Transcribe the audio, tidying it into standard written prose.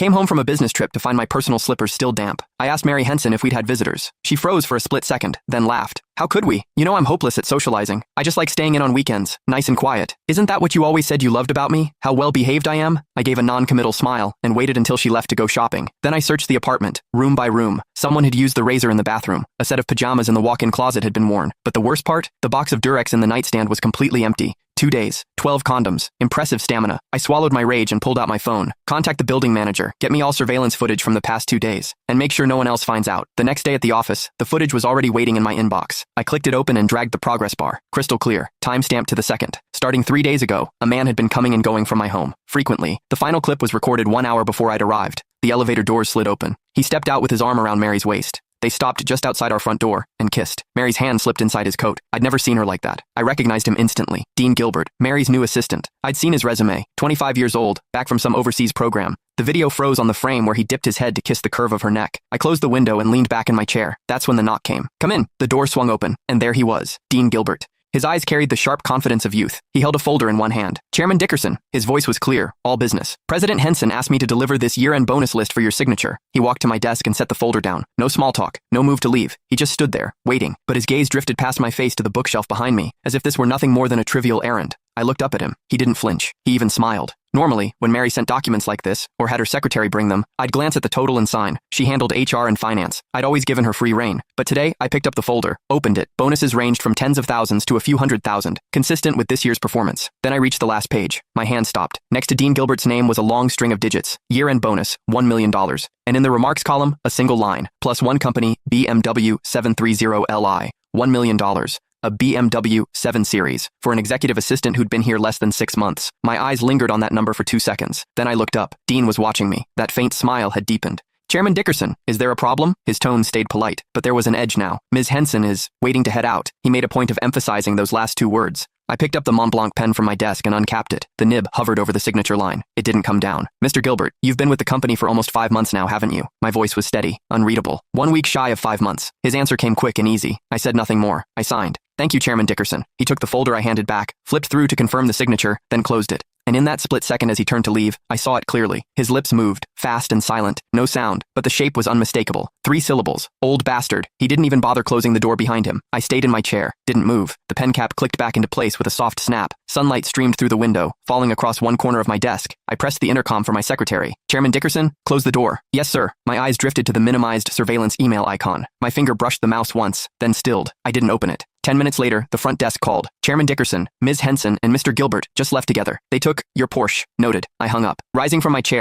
came home from a business trip to find my personal slippers still damp. I asked Mary Henson if we'd had visitors. She froze for a split second, then laughed. How could we? You know I'm hopeless at socializing. I just like staying in on weekends, nice and quiet. Isn't that what you always said you loved about me? How well behaved I am? I gave a non-committal smile and waited until she left to go shopping. Then I searched the apartment, room by room. Someone had used the razor in the bathroom. A set of pajamas in the walk-in closet had been worn. But the worst part? The box of Durex in the nightstand was completely empty. 2 days, 12 condoms, impressive stamina. I swallowed my rage and pulled out my phone. Contact the building manager, get me all surveillance footage from the past 2 days, and make sure no one else finds out. The next day at the office, the footage was already waiting in my inbox. I clicked it open and dragged the progress bar. Crystal clear, timestamped to the second. Starting 3 days ago, a man had been coming and going from my home, frequently. The final clip was recorded 1 hour before I'd arrived. The elevator doors slid open. He stepped out with his arm around Mary's waist. They stopped just outside our front door and kissed. Mary's hand slipped inside his coat. I'd never seen her like that. I recognized him instantly. Dean Gilbert, Mary's new assistant. I'd seen his resume. 25 years old, back from some overseas program. The video froze on the frame where he dipped his head to kiss the curve of her neck. I closed the window and leaned back in my chair. That's when the knock came. Come in. The door swung open, and there he was, Dean Gilbert. His eyes carried the sharp confidence of youth. He held a folder in one hand. Chairman Dickerson. His voice was clear, all business. President Henson asked me to deliver this year-end bonus list for your signature. He walked to my desk and set the folder down. No small talk, no move to leave. He just stood there, waiting. But his gaze drifted past my face to the bookshelf behind me, as if this were nothing more than a trivial errand. I looked up at him. He didn't flinch. He even smiled. Normally, when Mary sent documents like this, or had her secretary bring them, I'd glance at the total and sign. She handled HR and finance. I'd always given her free rein. But today, I picked up the folder, opened it. Bonuses ranged from tens of thousands to a few $100,000, consistent with this year's performance. Then I reached the last page. My hand stopped. Next to Dean Gilbert's name was a long string of digits. Year-end bonus, $1 million. And in the remarks column, a single line. Plus one company, BMW 730Li, $1 million. A BMW 7 Series, for an executive assistant who'd been here less than 6 months. My eyes lingered on that number for 2 seconds. Then I looked up. Dean was watching me. That faint smile had deepened. Chairman Dickerson, is there a problem? His tone stayed polite, but there was an edge now. Ms. Henson is waiting to head out. He made a point of emphasizing those last 2 words. I picked up the Montblanc pen from my desk and uncapped it. The nib hovered over the signature line. It didn't come down. Mr. Gilbert, you've been with the company for almost 5 months now, haven't you? My voice was steady, unreadable. 1 week shy of 5 months. His answer came quick and easy. I said nothing more. I signed. Thank you, Chairman Dickerson. He took the folder I handed back, flipped through to confirm the signature, then closed it. And in that split second as he turned to leave, I saw it clearly. His lips moved, fast and silent, no sound, but the shape was unmistakable. 3 syllables. Old bastard. He didn't even bother closing the door behind him. I stayed in my chair, didn't move. The pen cap clicked back into place with a soft snap. Sunlight streamed through the window, falling across one corner of my desk. I pressed the intercom for my secretary. Chairman Dickerson, close the door. Yes, sir. My eyes drifted to the minimized surveillance email icon. My finger brushed the mouse once, then stilled. I didn't open it. 10 minutes later, the front desk called. Chairman Dickerson, Ms. Henson, and Mr. Gilbert just left together. They took your Porsche. Noted. I hung up. Rising from my chair,